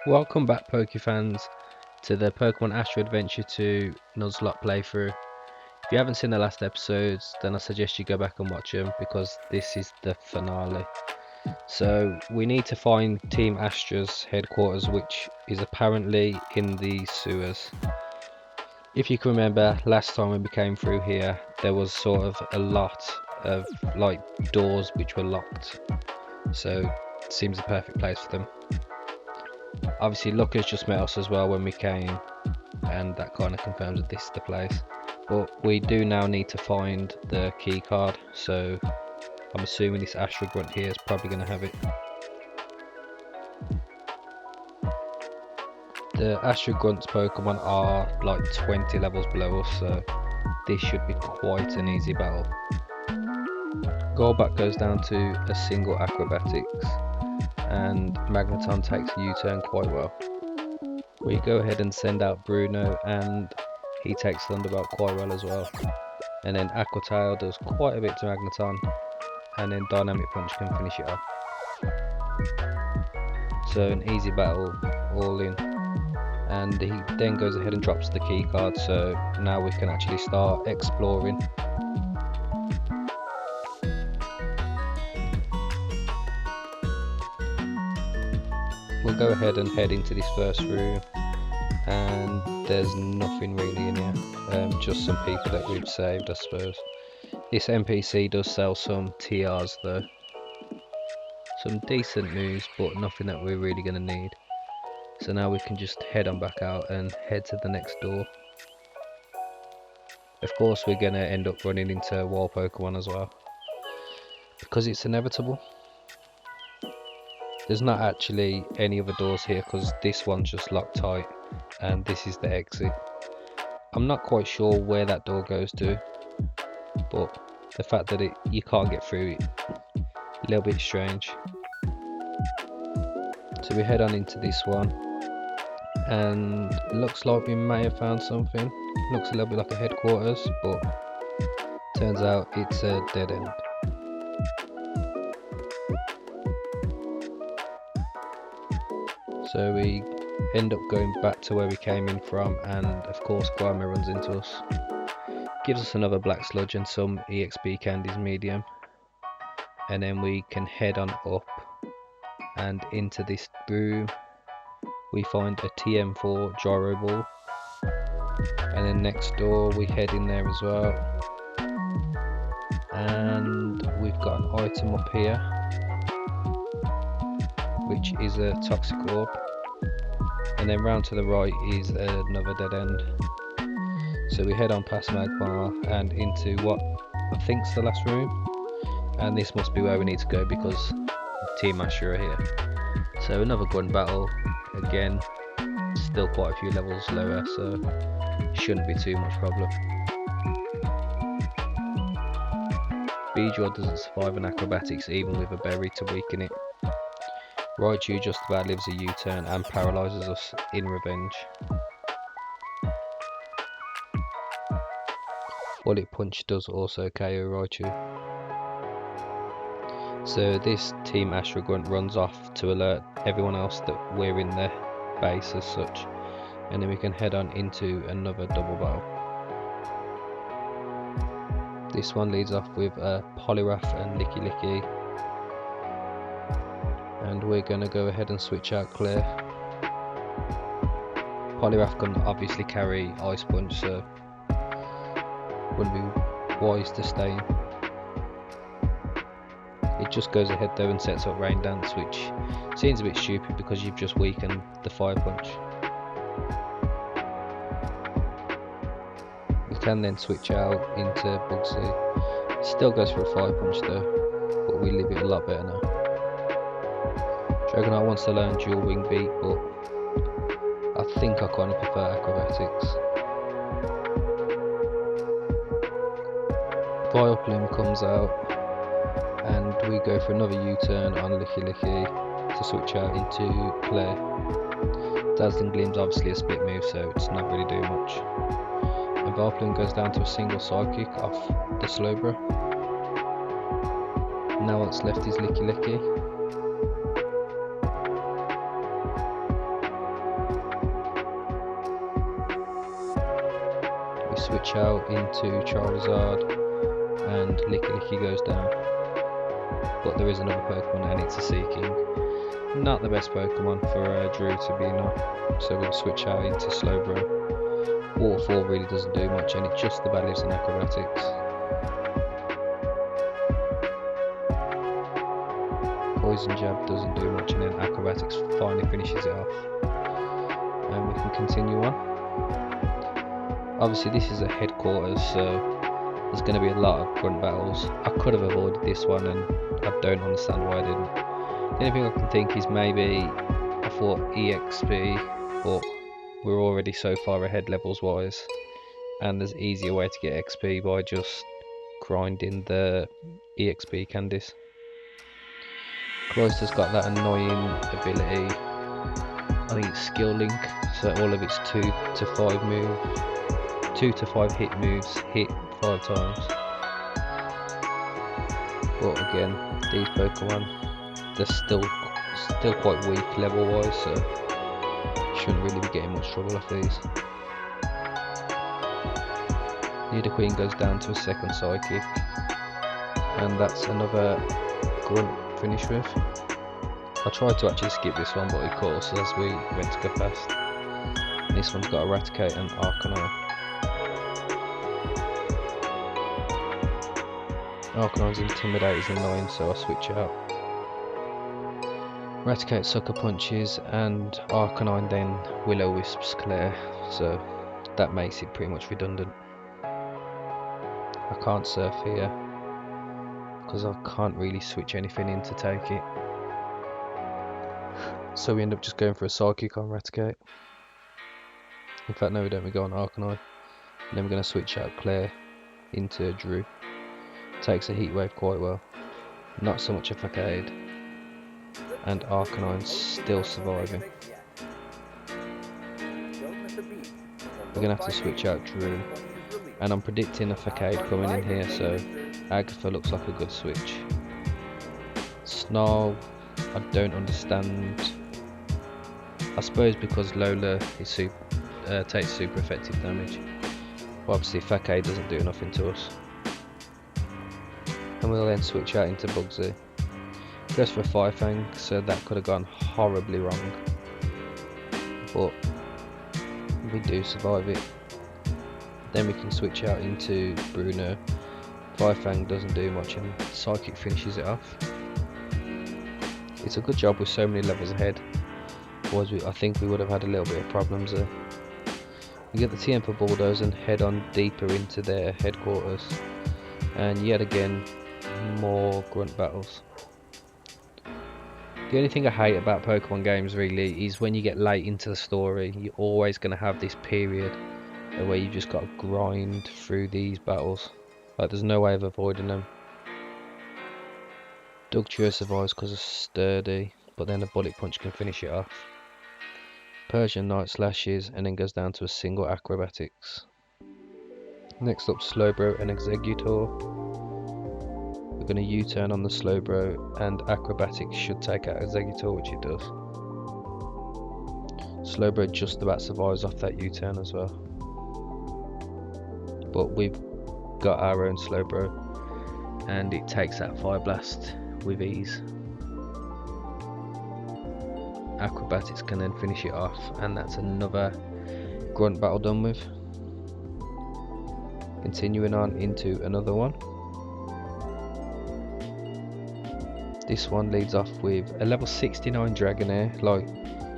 Welcome back, Pokefans, to the Pokemon Astra Adventure 2 Nuzlocke playthrough. If you haven't seen the last episodes, then I suggest you go back and watch them because this is the finale. So we need to find Team Astra's headquarters, which is apparently in the sewers. If you can remember, last time when we came through here, there was sort of a lot of like doors which were locked. So it seems a perfect place for them. Obviously Lucas just met us as well when we came, and that kind of confirms that this is the place. But we do now need to find the key card, so I'm assuming this Astra Grunt here is probably going to have it. The Astra Grunt's Pokemon are like 20 levels below us, so this should be quite an easy battle. Golbat goes down to a single acrobatics, and Magneton takes a U-turn quite well. We go ahead and send out Bruno, and he takes Thunderbolt quite well as well. And then Aqua Tail does quite a bit to Magneton, and then Dynamic Punch can finish it off. So an easy battle all in, and he then goes ahead and drops the key card, so now we can actually start exploring. We'll go ahead and head into this first room, and there's nothing really in here, just some people that we've saved, I suppose. This NPC does sell some TRs though, some decent moves, but nothing that we're really going to need. So now we can just head on back out and head to the next door. Of course we're going to end up running into wild Pokemon as well, because it's inevitable. There's not actually any other doors here because this one's just locked tight and this is the exit. I'm not quite sure where that door goes to, but the fact that you can't get through it, a little bit strange. So we head on into this one, and it looks like we may have found something. It looks a little bit like a headquarters, but turns out it's a dead end. So we end up going back to where we came in from, and of course Grimer runs into us. Gives us another black sludge and some EXP candies medium, and then we can head on up and into this room. We find a TM4 gyro ball, and then next door we head in there as well, and we've got an item up here which is a toxic orb, and then round to the right is another dead end. So we head on past Magma and into what I think's the last room, and this must be where we need to go because Team Astra are here. So another gun battle, again still quite a few levels lower, so shouldn't be too much problem. Beedrill doesn't survive an acrobatics even with a berry to weaken it. Raichu just about lives a U-turn and paralyzes us in revenge. Bullet Punch does also KO Raichu. So this Team Astra Grunt runs off to alert everyone else that we're in their base as such, and then we can head on into another double battle. This one leads off with a Poliwrath and Licky Licky, and we're going to go ahead and switch out Claire. Poliwrath can obviously carry Ice Punch, so wouldn't be wise to stay in. It just goes ahead though and sets up Rain Dance, which seems a bit stupid because you've just weakened the Fire Punch. We can then switch out into Bugsy. It still goes for a Fire Punch though, but we live it a lot better now. Dragonite wants to learn Dual Wing Beat, but I think I kind of prefer Acrobatics. Vileplume comes out, and we go for another U-turn on Licky Licky to switch out into Claire. Dazzling Gleam's obviously a split move, so it's not really doing much. And Vileplume goes down to a single Psychic off the Slowbro. Now what's left is Licky Licky. switch out into Charizard and Licky goes down. But there is another Pokemon and it's a Seaking. Not the best Pokemon for Drew to be not. So we'll switch out into Slowbro. Waterfall really doesn't do much and it just about lives in Acrobatics. Poison Jab doesn't do much and then Acrobatics finally finishes it off. And we can continue on. Obviously this is a headquarters, so there's going to be a lot of grunt battles. I could have avoided this one and I don't understand why I didn't. The only thing I can think is maybe I thought EXP, but we're already so far ahead levels wise and there's easier way to get XP by just grinding the EXP candies. Cloyster's got that annoying ability, I think it's skill link, so all of its 2 to 5 moves, 2 to 5 hit moves hit 5 times. But again, these Pokemon, they're still quite weak level wise, so shouldn't really be getting much trouble off these. Nidoqueen goes down to a second Psychic, and that's another grunt finish with. I tried to actually skip this one, but it caught us as we went to go past. This one's got Eradicate and Arcanine. Arcanine's Intimidate is annoying, so I switch out. Eradicate Sucker Punches and Arcanine then Will-O-Wisps Claire, so that makes it pretty much redundant. I can't surf here because I can't really switch anything in to take it. So we end up just going for a Psychic on Eradicate. In fact no, we don't, we go on Arcanine. And then we're going to switch out Claire into Drew. Takes a Heat Wave quite well. Not so much a Facade. And Arcanine's still surviving. We're going to have to switch out Drew. And I'm predicting a Facade coming in here, so Agatha looks like a good switch. Snarl, I don't understand. I suppose because Lola is takes super effective damage. But obviously Facade doesn't do nothing to us. And we'll then switch out into Bugsy. Goes for a Fire Fang, so that could have gone horribly wrong. But we do survive it. Then we can switch out into Bruno. Fire Fang doesn't do much and Psychic finishes it off. It's a good job with so many levels ahead. Otherwise I think we would have had a little bit of problems there. We get the TM for Bulldoze and head on deeper into their headquarters. And yet again, more grunt battles. The only thing I hate about Pokemon games really is when you get late into the story, you're always going to have this period where you just got to grind through these battles. Like there's no way of avoiding them. Dugtrio survives because of Sturdy, but then a Bullet Punch can finish it off. Persian Night Slashes and then goes down to a single Acrobatics. Next up Slowbro and Exeggutor. We're going to U-turn on the Slowbro and Acrobatics should take out Exeggutor, which it does. Slowbro just about survives off that U-turn as well. But we've got our own Slowbro and it takes that Fire Blast with ease. Acrobatics can then finish it off and that's another grunt battle done with. Continuing on into another one. This one leads off with a level 69 Dragonair. Like,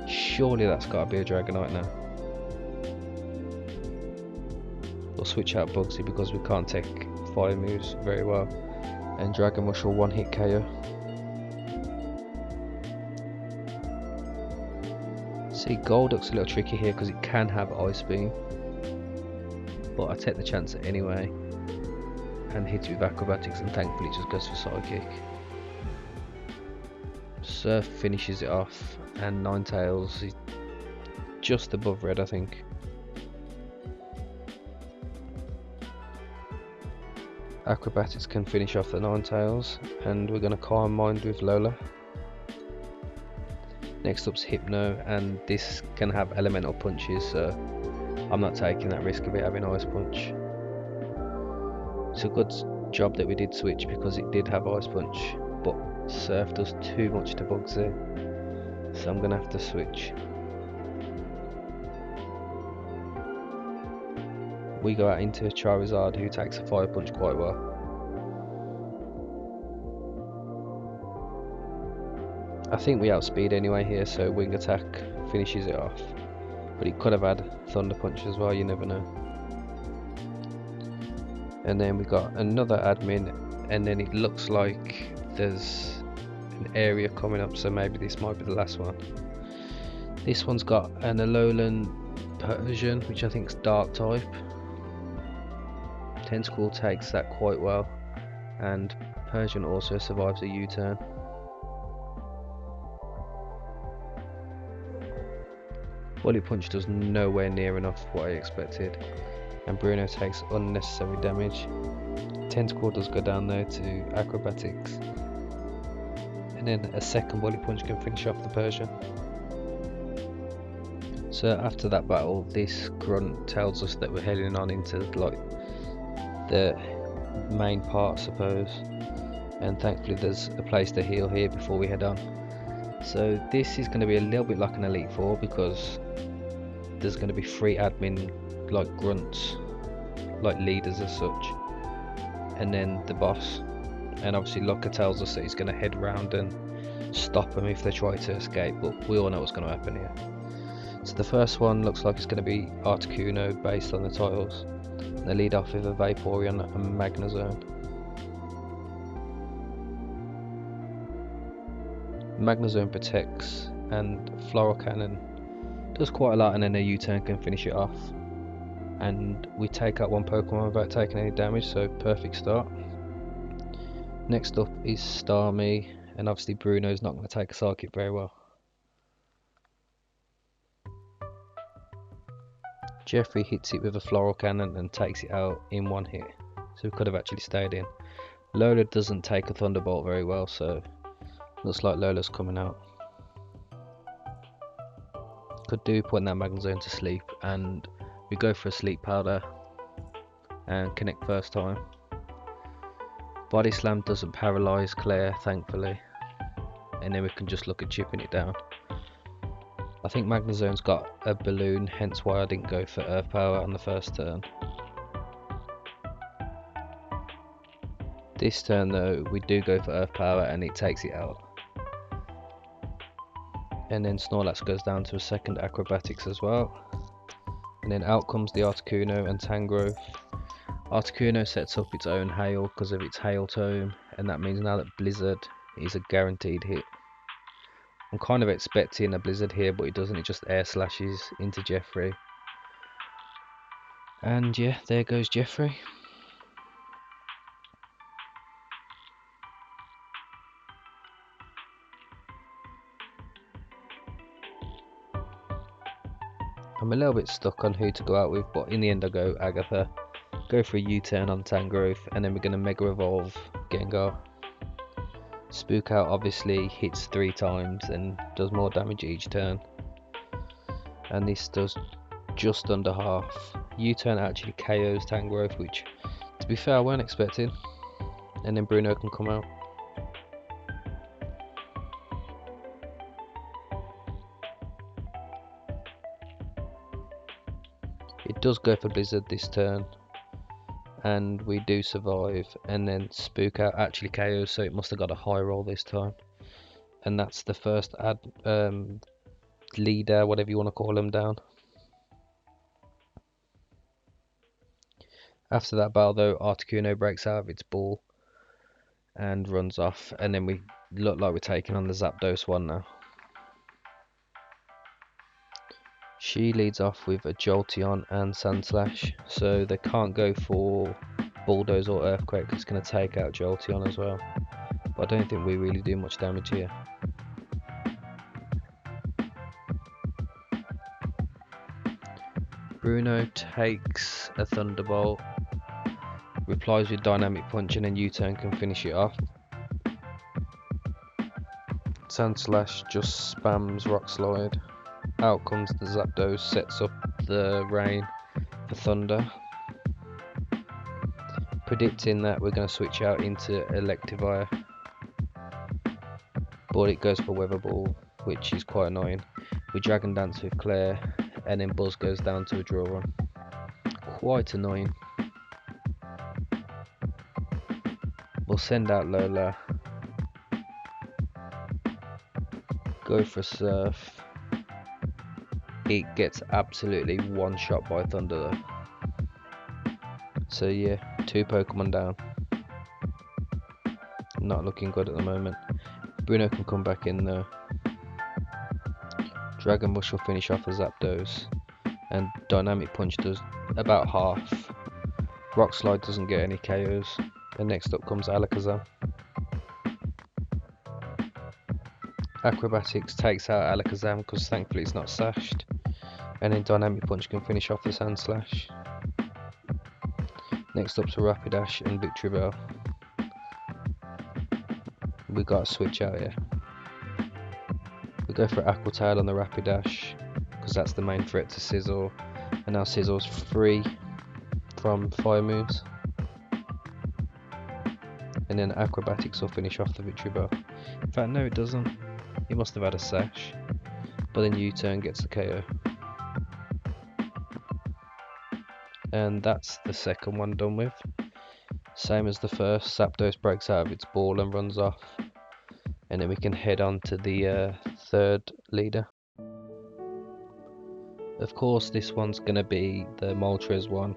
surely that's got to be a Dragonite now. We'll switch out Bugsy because we can't take fire moves very well. And Dragon Rush will one hit KO. See, Golduck's a little tricky here because it can have Ice Beam. But I take the chance anyway. And hit it with Acrobatics and thankfully it just goes for Psychic. Surf finishes it off and Ninetales is just above red I think. Acrobatics can finish off the Ninetales and we're going to Calm Mind with Lola. Next up's Hypno and this can have elemental punches, so I'm not taking that risk of it having Ice Punch. It's a good job that we did switch because it did have Ice Punch, but Surf does too much to Bugsy, so I'm gonna have to switch. We go out into Charizard, who takes a Fire Punch quite well. I think we outspeed anyway here, so Wing Attack finishes it off. But it could have had Thunder Punch as well, you never know. And then we got another admin, and then it looks like there's an area coming up, so maybe this might be the last one. This one's got an Alolan Persian, which I think is Dark type. Tentacle takes that quite well, and Persian also survives a U-turn. Bullet Punch does nowhere near enough what I expected, and Bruno takes unnecessary damage. Tentacle does go down there to Acrobatics, and then a second Bullet Punch can finish off the Persian. So after that battle, this grunt tells us that we're heading on into like the main part, I suppose, and thankfully there's a place to heal here before we head on. So this is going to be a little bit like an Elite Four because there's going to be 3 admin like grunts, like leaders as such, and then the boss. And obviously Locke tells us that he's going to head round and stop them if they try to escape, but we all know what's going to happen here. So the first one looks like it's going to be Articuno based on the tiles. They lead off with a Vaporeon and Magnezone. Magnezone protects, and Floral Cannon does quite a lot, and then a U-turn can finish it off. And we take out one Pokemon without taking any damage, so perfect start. Next up is Starmie, and obviously Bruno's not going to take a Psychic very well. Jeffrey hits it with a Floral Cannon and takes it out in one hit, so we could have actually stayed in. Lola doesn't take a Thunderbolt very well, so looks like Lola's coming out. Could do putting that Magnezone to sleep, and we go for a Sleep Powder and connect first time. Body Slam doesn't paralyze Claire, thankfully, and then we can just look at chipping it down. I think Magnezone's got a balloon, hence why I didn't go for Earth Power on the first turn. This turn though, we do go for Earth Power and it takes it out. And then Snorlax goes down to a second Acrobatics as well. And then out comes the Articuno and Tangrowth. Articuno sets up its own Hail because of its Hail Tome, and that means now that Blizzard is a guaranteed hit. I'm kind of expecting a Blizzard here, but it doesn't, it just air slashes into Jeffrey. And yeah, there goes Jeffrey. I'm a little bit stuck on who to go out with, but in the end I go Agatha. Go for a U-turn on Tangrowth, and then we're going to Mega Evolve Gengar. Spook Out obviously hits 3 times and does more damage each turn, and this does just under half. U-turn actually KOs Tangrowth, which to be fair I weren't expecting, and then Bruno can come out. It does go for Blizzard this turn, and we do survive, and then Spook Out actually KOs, so it must have got a high roll this time. And that's the first leader, whatever you want to call them, down. After that battle though, Articuno breaks out of its ball and runs off, and then we look like we're taking on the Zapdos one now. She leads off with a Jolteon and Sandslash, so they can't go for Bulldoze or Earthquake, it's going to take out Jolteon as well. But I don't think we really do much damage here. Bruno takes a Thunderbolt, replies with Dynamic Punch, and then U-turn can finish it off. Sandslash just spams Rock Slide. Out comes the Zapdos, sets up the rain for Thunder. predicting that we're going to switch out into Electivire, but it goes for Weather Ball, which is quite annoying. We Dragon Dance with Claire, and then Buzz goes down to a Draw Run. Quite annoying. We'll send out Lola, go for a Surf. It gets absolutely one shot by Thunder though. So yeah, 2 Pokemon down. Not looking good at the moment. Bruno can come back in though. Dragon Rush will finish off a Zapdos, and Dynamic Punch does about half. Rock Slide doesn't get any KOs, and next up comes Alakazam. Acrobatics takes out Alakazam because thankfully it's not sashed, and then Dynamic Punch can finish off the Sand Slash. Next up's a Rapidash and Victory Bell. We got a switch out here. We go for Aqua Tail on the Rapidash because that's the main threat to Scizor, and now Scizor's free from fire moves. And then Acrobatics will finish off the Victory Bell. In fact, no, it doesn't. He must have had a sash, but then U-turn gets the KO. And that's the second one done with. Same as the first, Zapdos breaks out of its ball and runs off, and then we can head on to the third leader. Of course, this one's going to be the Moltres one,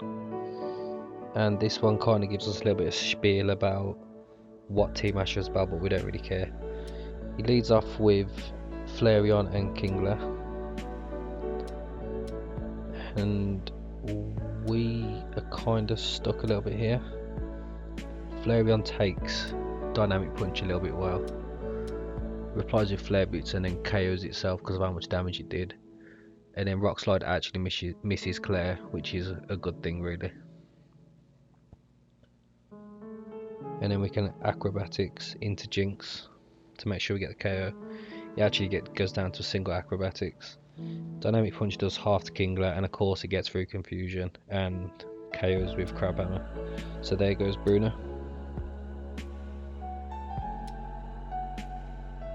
and this one kind of gives us a little bit of spiel about what Team Astra is about, but we don't really care. He leads off with Flareon and Kingler, and we are kind of stuck a little bit here. Flareon takes Dynamic Punch a little bit well, replies with Flare Boots and then KOs itself because of how much damage it did, and then Rock Slide actually misses Claire, which is a good thing really. And then we can Acrobatics into Jinx to make sure we get the KO. He actually goes down to a single Acrobatics. Dynamic Punch does half the Kingler, and of course it gets through Confusion and KOs with Crab Hammer. So there goes Bruno.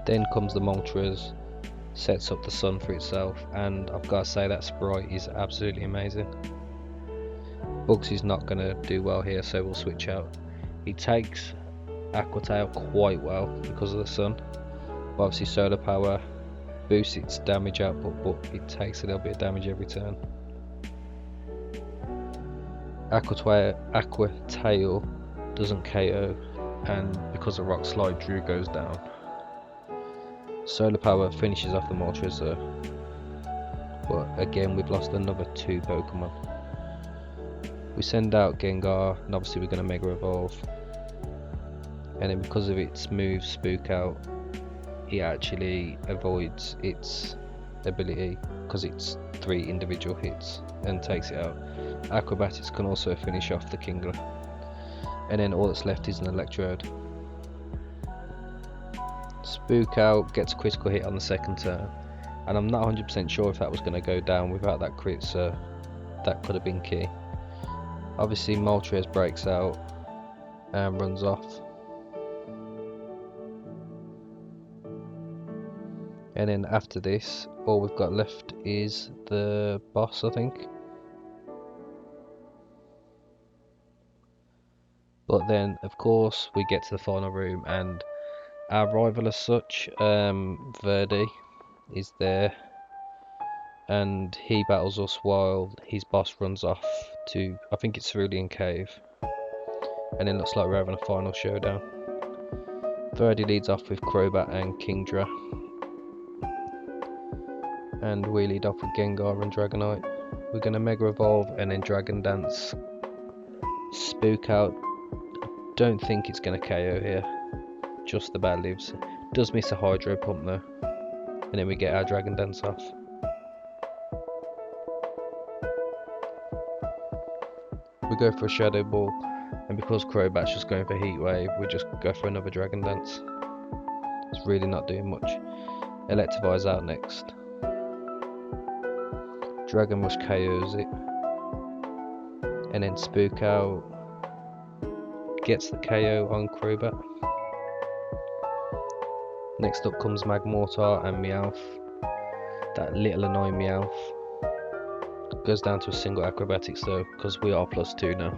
Then comes the Moltres, sets up the sun for itself, and I've got to say that Sprite is absolutely amazing. Bugs is not going to do well here, so we'll switch out. He takes Aqua Tail quite well because of the sun, but obviously Solar Power boosts its damage output, but it takes a little bit of damage every turn. Aqua Tail doesn't KO, and because of Rock Slide, Drew goes down. Solar Power finishes off the Moltres though, but again we've lost another 2 Pokemon. We send out Gengar, and obviously we're going to Mega Evolve, and then because of its move Spook Out, it actually avoids its ability because it's 3 individual hits and takes it out. Acrobatics can also finish off the Kingler, and then all that's left is an Electrode. Spook Out gets a critical hit on the second turn, and I'm not 100% sure if that was going to go down without that crit, so that could have been key. Obviously Moltres breaks out and runs off, and then after this all we've got left is the boss, I think. But then of course we get to the final room, and our rival as such, Verdi, is there, and he battles us while his boss runs off to, I think it's Cerulean Cave, and then looks like we're having a final showdown. Verdi leads off with Crobat and Kingdra, and we lead off with Gengar and Dragonite. We're going to Mega Evolve and then Dragon Dance. Spook Out, don't think it's going to KO here, just about lives. Does miss a Hydro Pump though, and then we get our Dragon Dance off. We go for a Shadow Ball, and because Crobat's just going for Heat Wave, we just go for another Dragon Dance. It's really not doing much. Electivire's out next. Dragon Rush KOs it, and then Spook Out gets the KO on Crobat. Next up comes Magmortar and Meowth. That little annoying Meowth. Goes down to a single acrobatics though, because we are +2 now.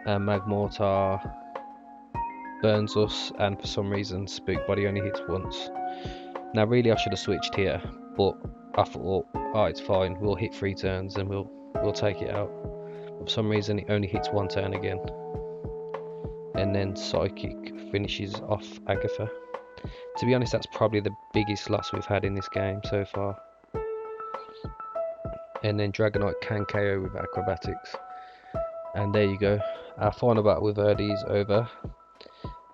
And Magmortar burns us, and for some reason Spook Body only hits once. Now really I should have switched here, but I thought, oh it's fine, we'll hit 3 turns and we'll take it out. But for some reason it only hits 1 turn again. And then Psychic finishes off Agatha. To be honest, that's probably the biggest loss we've had in this game so far. And then Dragonite can KO with acrobatics. And there you go, our final battle with Verdi is over.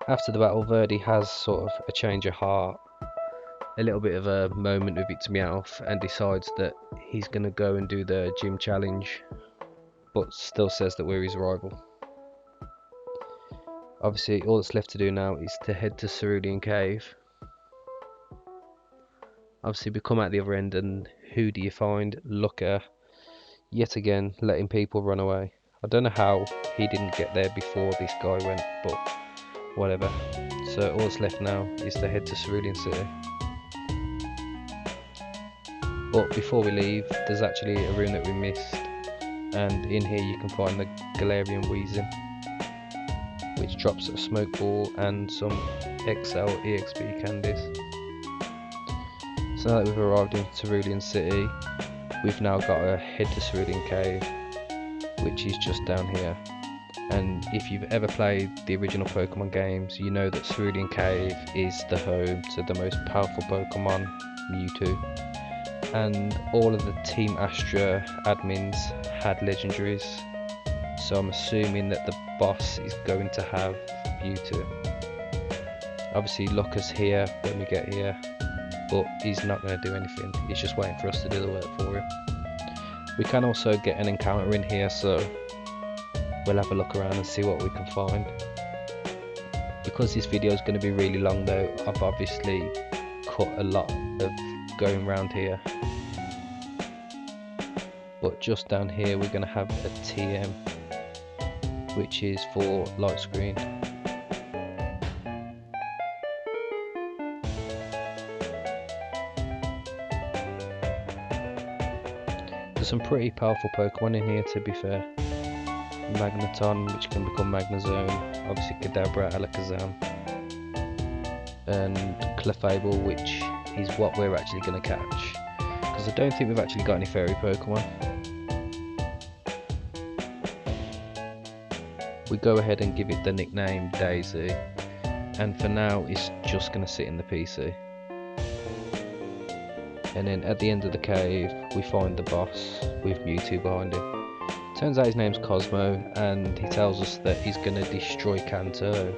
After the battle, Verdi has sort of a change of heart, a little bit of a moment with its Meowth, and decides that he's going to go and do the gym challenge, but still says that we're his rival. Obviously all that's left to do now is to head to Cerulean Cave. Obviously we come out the other end, and who do you find? Looker, yet again letting people run away. I don't know how he didn't get there before this guy went, but whatever. So all that's left now is to head to Cerulean City. But before we leave, there's actually a room that we missed, and in here you can find the Galarian Weezing, which drops a smoke ball and some XL EXP candies. So now that we've arrived in Cerulean City, we've now got to head to Cerulean Cave, which is just down here. And if you've ever played the original Pokemon games, you know that Cerulean Cave is the home to the most powerful Pokemon, Mewtwo. And all of the Team Astra admins had legendaries, so I'm assuming that the boss is going to have Mewtwo. Obviously Looker's here when we get here, but he's not going to do anything, he's just waiting for us to do the work for him. We can also get an encounter in here, so we'll have a look around and see what we can find. Because this video is going to be really long though, I've obviously cut a lot of going around here. But just down here we're going to have a TM, which is for light screen. There's some pretty powerful Pokemon in here, to be fair. Magneton, which can become Magnezone, obviously Kadabra, Alakazam, and Clefable, which is what we're actually going to catch, because I don't think we've actually got any fairy Pokemon. We go ahead and give it the nickname Daisy, and for now it's just going to sit in the PC. And then at the end of the cave we find the boss with Mewtwo behind him. Turns out his name's Cosmo, and he tells us that he's going to destroy Kanto,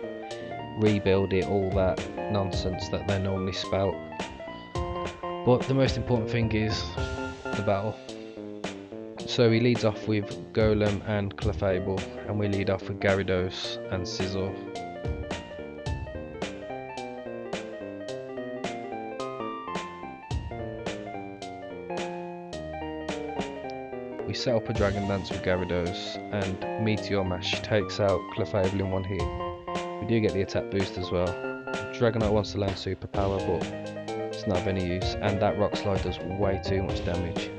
rebuild it, all that nonsense that they normally spout. But the most important thing is the battle. So he leads off with Golem and Clefable, and we lead off with Gyarados and Scizor. We set up a Dragon Dance with Gyarados, and Meteor Mash takes out Clefable in one hit. We do get the attack boost as well. Dragonite wants to learn Super Power, but it's not of any use, and that Rock Slide does way too much damage.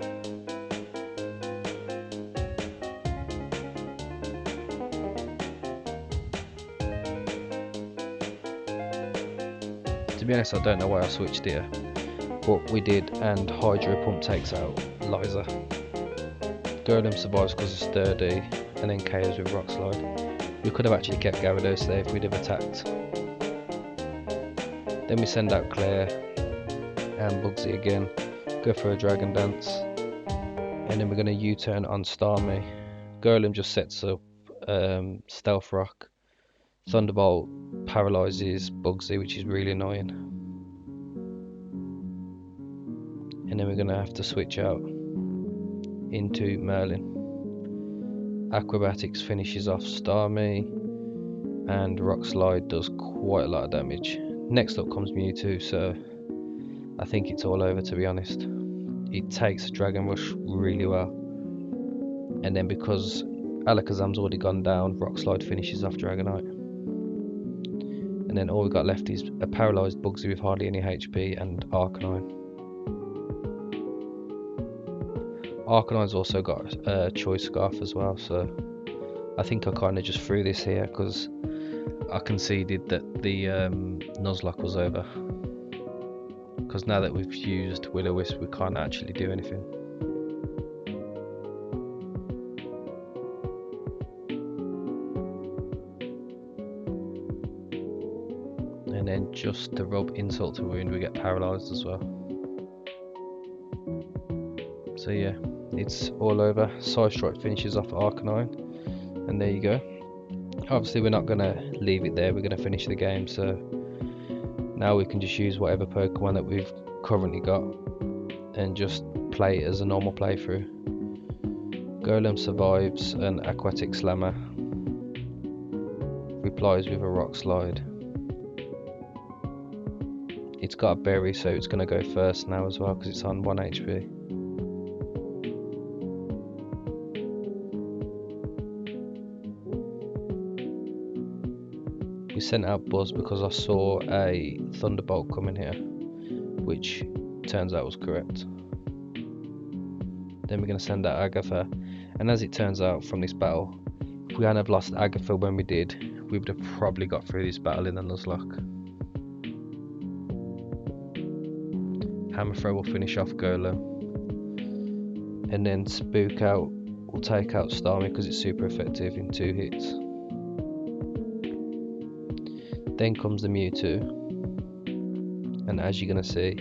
To be honest, I don't know why I switched here, but we did, and Hydro Pump takes out Liza. Golem survives because it's sturdy, and then KOs with Rock Slide. We could have actually kept Gyarados there if we'd have attacked. Then we send out Claire and Bugsy again, go for a Dragon Dance, and then we're going to U-turn on Starmie. Golem just sets up Stealth Rock. Thunderbolt paralyzes Bugsy, which is really annoying. And then we're going to have to switch out into Merlin. Acrobatics finishes off Starmie, and Rock Slide does quite a lot of damage. Next up comes Mewtwo, so I think it's all over, to be honest. It takes Dragon Rush really well, and then because Alakazam's already gone down, Rock Slide finishes off Dragonite. And then all we got left is a paralysed Bugsy with hardly any HP and Arcanine. Arcanine's also got a Choice Scarf as well, so I think I kind of just threw this here because I conceded that the Nuzlocke was over. Because now that we've used Will-O-Wisp, we can't actually do anything. And then just to rub insult to wound, we get paralysed as well. So yeah, it's all over. Psystrike finishes off Arcanine, and there you go. Obviously we're not going to leave it there, we're going to finish the game, so now we can just use whatever Pokemon that we've currently got and just play it as a normal playthrough. Golem survives an Aquatic Slammer, replies with a Rock Slide. It's got a berry, so it's going to go first now as well because it's on 1 HP. We sent out Buzz because I saw a Thunderbolt coming here, which turns out was correct. Then we're going to send out Agatha, and as it turns out from this battle, if we hadn't have lost Agatha when we did, we would have probably got through this battle in the Nuzlocke. Hammer Throw will finish off Golem, and then Spook Out will take out Starmie because it's super effective in 2 hits. Then comes the Mewtwo, and as you're going to see,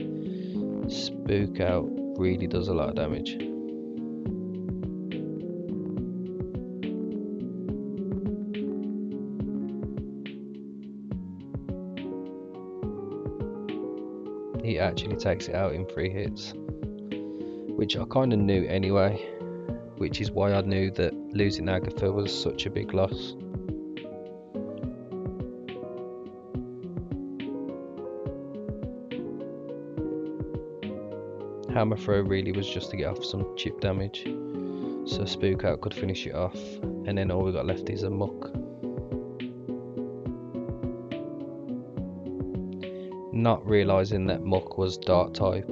Spook Out really does a lot of damage. He actually takes it out in 3 hits, which I kind of knew anyway, which is why I knew that losing Agatha was such a big loss. Hammer Throw really was just to get off some chip damage, so Spook Out could finish it off, and then all we got left is a Muck. Not realising that Muck was Dark type,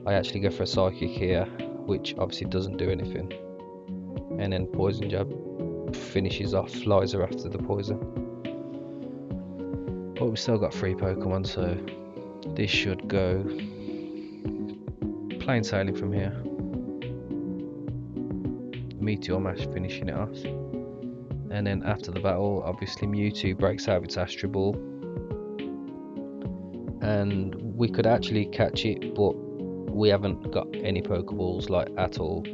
I actually go for a Psychic here, which obviously doesn't do anything, and then Poison Jab finishes off Liza after the poison. But we've still got 3 Pokemon, so this should go plain sailing from here. Meteor Mash finishing it off, and then after the battle, obviously Mewtwo breaks out of its Astro Ball, and we could actually catch it, but we haven't got any Pokeballs like at all,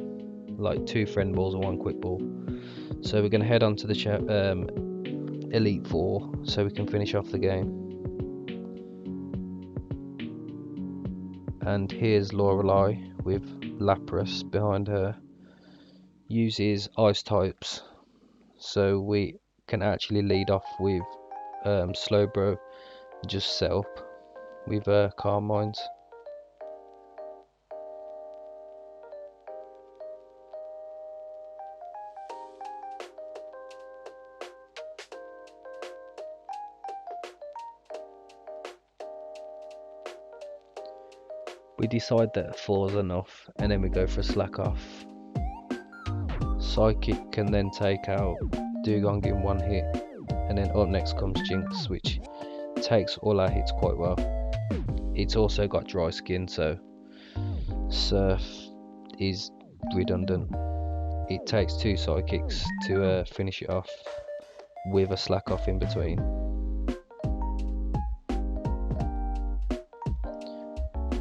like 2 Friend Balls and 1 Quick Ball. So we're going to head on to the Elite Four so we can finish off the game. And here's Lorelei with Lapras behind her. Uses Ice types, so we can actually lead off with Slowbro, just set up with Calm Minds. We decide that 4 is enough, and then we go for a Slack Off. Psychic can then take out Dugong in 1 hit, and then up next comes Jinx, which takes all our hits quite well. It's also got Dry Skin, so Surf is redundant. It takes 2 Psychics to finish it off with a Slack Off in between.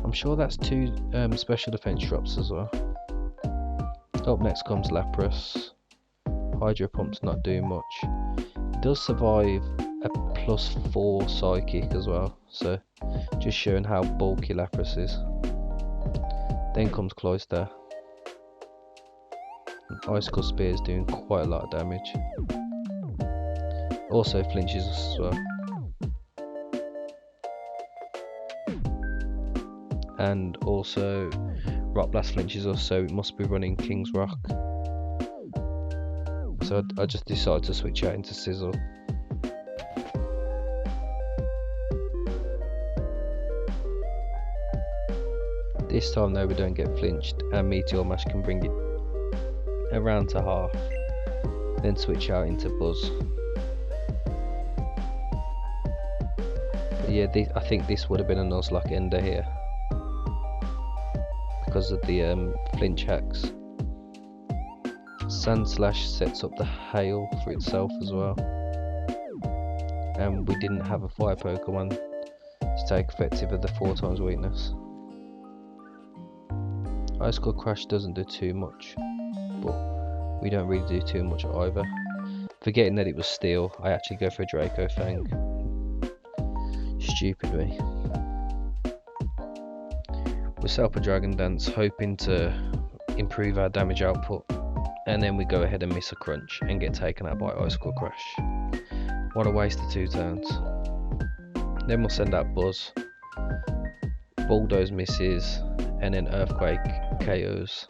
I'm sure that's 2 special defense drops as well. Up next comes Lapras. Hydro Pump's not doing much. It does survive a +4 Psychic as well, so just showing how bulky Lapras is. Then comes Cloyster. Icicle Spear is doing quite a lot of damage. Also flinches us as well. And also Rock Blast flinches us, so it must be running King's Rock. So so I just decided to switch out into Sizzle. This time though we don't get flinched, and Meteor Mash can bring it around to half, then switch out into Buzz. But yeah, I think this would have been a Nuzlocke ender here because of the flinch hacks. Sandslash sets up the hail for itself as well, and we didn't have a fire Pokemon to take effective of the 4 times weakness. Ice Cold Crash doesn't do too much, but we don't really do too much either. Forgetting that it was steel, I actually go for a Draco Fang. Stupid me. We set up a Dragon Dance hoping to improve our damage output, and then we go ahead and miss a crunch and get taken out by Ice Cold Crash. What a waste of 2 turns. Then we'll send out Buzz. Bulldoze misses, and then Earthquake KOs.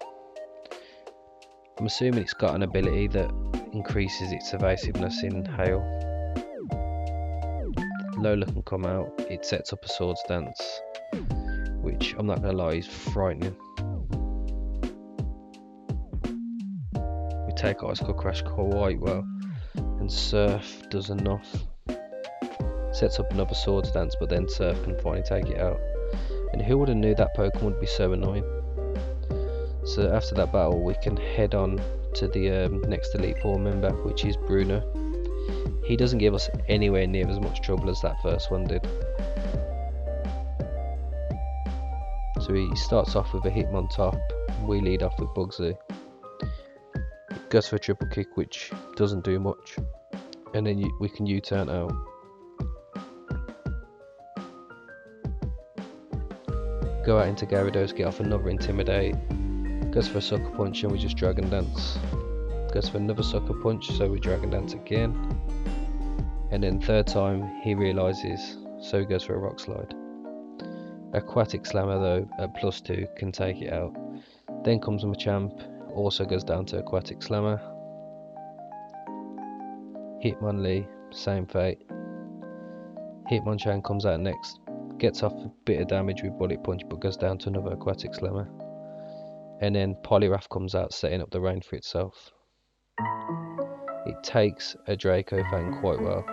I'm assuming it's got an ability that increases its evasiveness in hail. Lola can come out, it sets up a Swords Dance, which I'm not going to lie is frightening. We take Ice Cold Crash quite well, and Surf does enough. Sets up another Swords Dance, but then Surf can finally take it out. And who would have knew that Pokemon would be so annoying? So after that battle we can head on to the next Elite Four member, which is Bruno. He doesn't give us anywhere near as much trouble as that first one did. So he starts off with a Hitmontop, we lead off with Bugsy. Goes for a triple kick which doesn't do much, and then we can U-turn out. Go out into Gyarados, get off another Intimidate. Goes for a Sucker Punch and we just Dragon Dance. Goes for another Sucker Punch, so we Dragon Dance again. And then third time he realises, so he goes for a Rock Slide. Aquatic Slammer though at +2 can take it out. Then comes Machamp, also goes down to Aquatic Slammer. Hitmonlee, same fate. Hitmonchan comes out next, gets off a bit of damage with Bullet Punch but goes down to another Aquatic Slammer. And then Poliwrath comes out, setting up the rain for itself. It takes a Draco Fang quite well,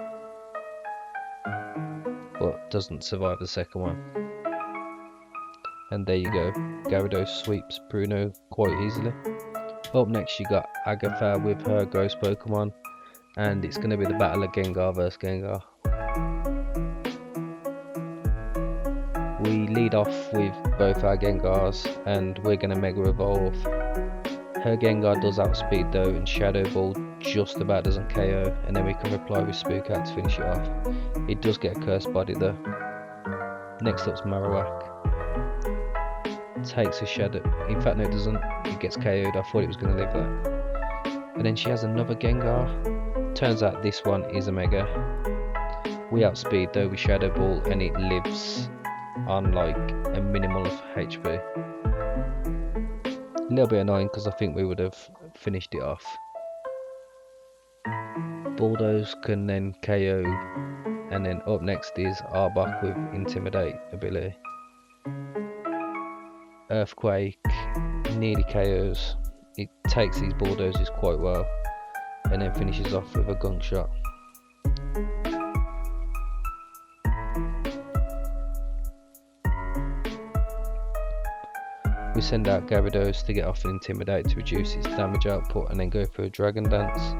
but doesn't survive the second one. And there you go, Gyarados sweeps Bruno quite easily. Up next you got Agatha with her Ghost Pokemon, and it's going to be the battle of Gengar versus Gengar. We lead off with both our Gengars and we're going to Mega Evolve. Her Gengar does outspeed though, and Shadow Ball just about doesn't KO, and then we can reply with Spook Out to finish it off. It does get a Cursed Body though. Next up's Marowak. Takes a Shadow, in fact no it doesn't, it gets KO'd, I thought it was going to live that. And then she has another Gengar. Turns out this one is a Mega. We outspeed though with Shadow Ball and it lives on like a minimal of HP. A little bit annoying because I think we would have finished it off. Bulldoze can then KO, and then up next is Arbok with Intimidate ability. Earthquake nearly KOs, it takes these Bulldozes quite well and then finishes off with a Gunk Shot. We send out Gyarados to get off an Intimidate to reduce its damage output and then go for a Dragon Dance.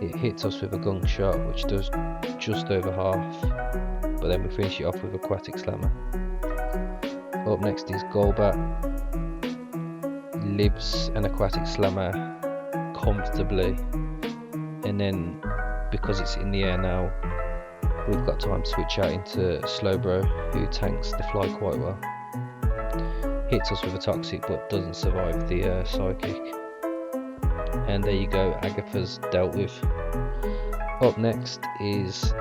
It hits us with a Gunk Shot which does just over half, but then we finish it off with Aquatic Slammer. Up next is Golbat. Lives an Aquatic Slammer comfortably, and then because it's in the air now we've got time to switch out into Slowbro, who tanks the fly quite well. Hits us with a Toxic but doesn't survive the Psychic. And there you go, Agatha's dealt with. Up next is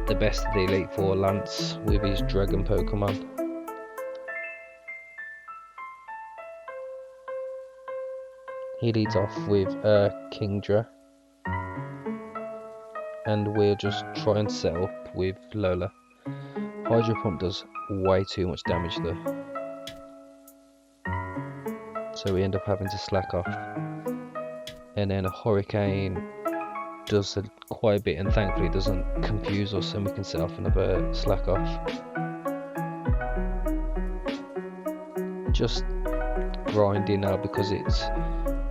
the best of the Elite Four, Lance, with his Dragon Pokemon. He leads off with Kingdra. and we'll just try and set up with Lola. Hydro Pump does way too much damage though, so we end up having to slack off. And then a Hurricane does quite a bit, and thankfully it doesn't confuse us, and we can set off another slack off. Just grinding now because it's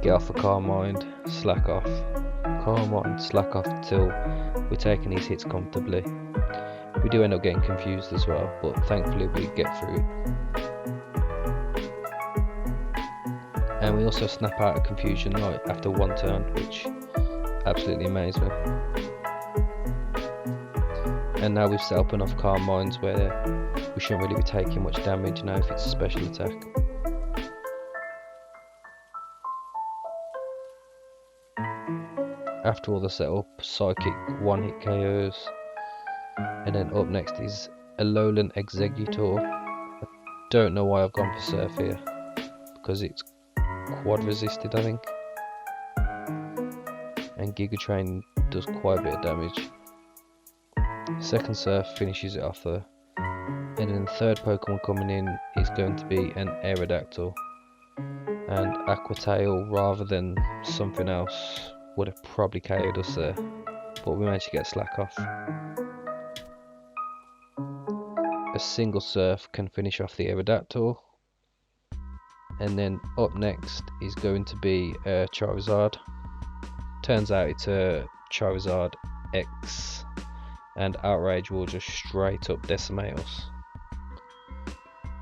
get off a Carmine, slack off, Carmine, slack off till we're taking these hits comfortably. We do end up getting confused as well, but thankfully we get through it. And we also snap out of confusion right after one turn, which absolutely amazed me. And now we've set up enough Carmines where we shouldn't really be taking much damage now if it's a special attack. After all the setup, Psychic one-hit KOs. And then up next is Alolan Exeggutor. I don't know why I've gone for Surf here, because it's quad resisted I think. And Giga Train does quite a bit of damage. Second Surf finishes it off though. And then the third Pokemon coming in is going to be an Aerodactyl. And Aqua Tail rather than something else would have probably KO'd us there, but we managed to get slack off. A single Surf can finish off the Aerodactyl. And then up next is going to be a Charizard. Turns out it's a Charizard X, and Outrage will just straight up decimate us.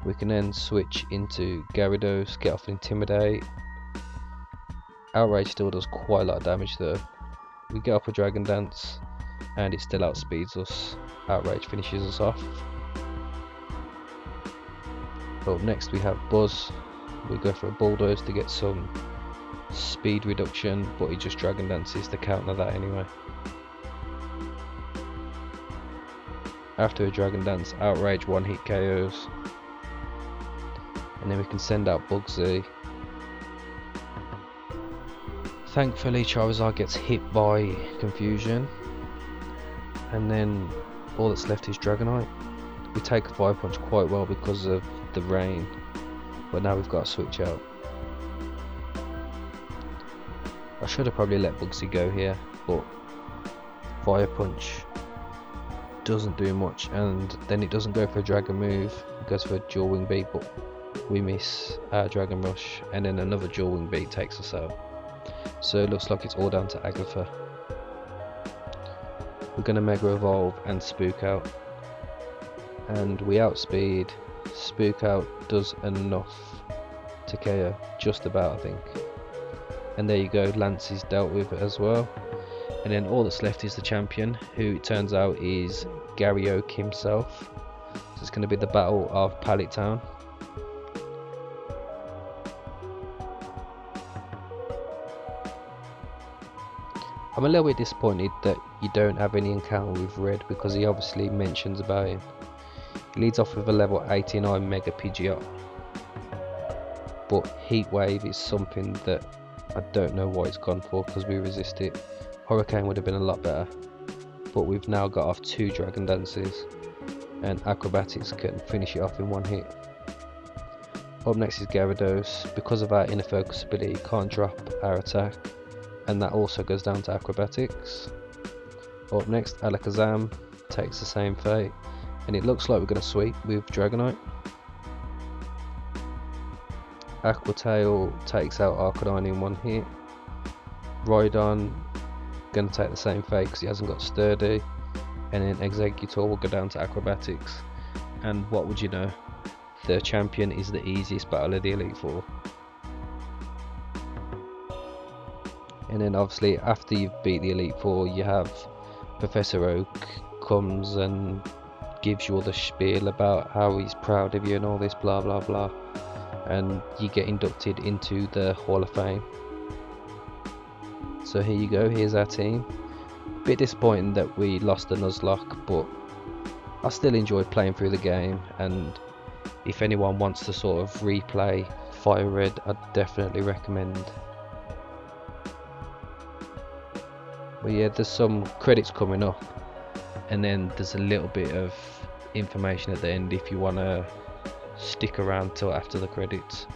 We can then switch into Gyarados, get off Intimidate. Outrage still does quite a lot of damage though. We get up a Dragon Dance and it still outspeeds us. Outrage finishes us off. Up next we have Buzz. We go for a Bulldoze to get some speed reduction, but he just Dragon Dances to counter that anyway. After a Dragon Dance, Outrage one-hit KOs. And then we can send out Bugsy. Thankfully Charizard gets hit by Confusion, and then all that's left is Dragonite. We take a Fire Punch quite well because of the rain, but now we've got to switch out. I should have probably let Bugsy go here, but Fire Punch doesn't do much, and then it doesn't go for a Dragon move, it goes for a Dual Wing Beat, but we miss our Dragon Rush, and then another Dual Wing Beat takes us out. So it looks like it's all down to Agatha. We're going to Mega Evolve and Spook Out, and we outspeed. Spook Out does enough to KO, just about I think. And there you go, Lance is dealt with as well. And then all that's left is the champion, who it turns out is Gary Oak himself. So it's going to be the Battle of Pallet Town. I'm a little bit disappointed that you don't have any encounter with Red, because he obviously mentions about him. He leads off with a level 89 Mega Pidgeot, but Heat Wave is something that I don't know what it's gone for, because we resist it. Hurricane would have been a lot better, but we've now got off 2 Dragon Dances, and Acrobatics can finish it off in one hit. Up next is Gyarados. Because of our inner focus ability, can't drop our attack, and that also goes down to Acrobatics. Up next, Alakazam takes the same fate, and it looks like we're going to sweep with Dragonite. Aqua Tail takes out Arcanine in one hit. Rhydon going to take the same fate because he hasn't got Sturdy, and then Exeggutor will go down to Acrobatics. And what would you know, the champion is the easiest battle of the Elite Four. And then obviously after you've beat the Elite Four, you have Professor Oak comes and gives you all the spiel about how he's proud of you and all this blah blah blah, and you get inducted into the Hall of Fame. So here you go, here's our team. Bit disappointing that we lost the Nuzlocke, but I still enjoyed playing through the game, and if anyone wants to sort of replay Fire Red, I'd definitely recommend. But yeah, there's some credits coming up, and then there's a little bit of information at the end if you want to stick around till after the credits.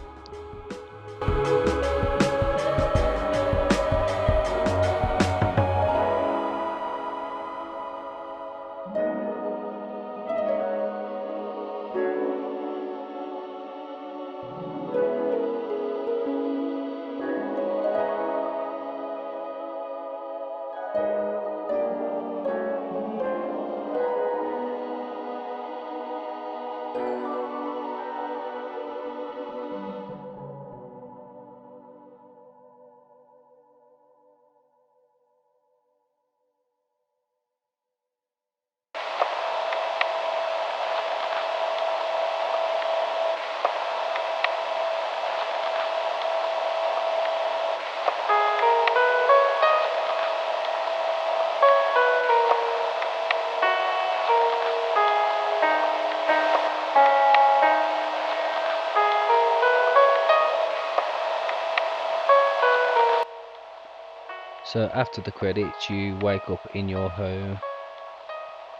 So after the credits, you wake up in your home.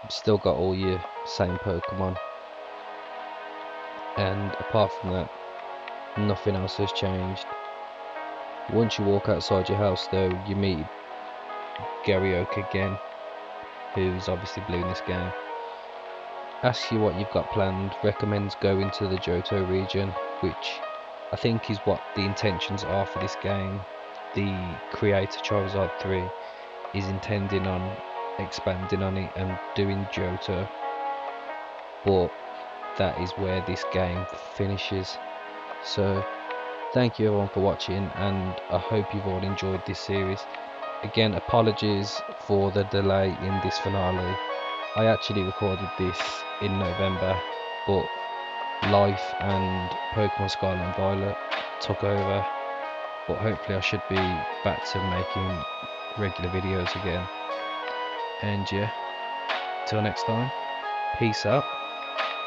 Still got all your same Pokemon, and apart from that, nothing else has changed. Once you walk outside your house though, you meet Gary Oak again, who's obviously blue in this game. Asks you what you've got planned, recommends going to the Johto region, which I think is what the intentions are for this game. The creator Charizardthree is intending on expanding on it and doing Johto, but that is where this game finishes. So thank you everyone for watching, and I hope you've all enjoyed this series. Again, apologies for the delay in this finale. I actually recorded this in November, but life and Pokemon Scarlet and Violet took over. But hopefully I should be back to making regular videos again. And yeah, till next time, peace out.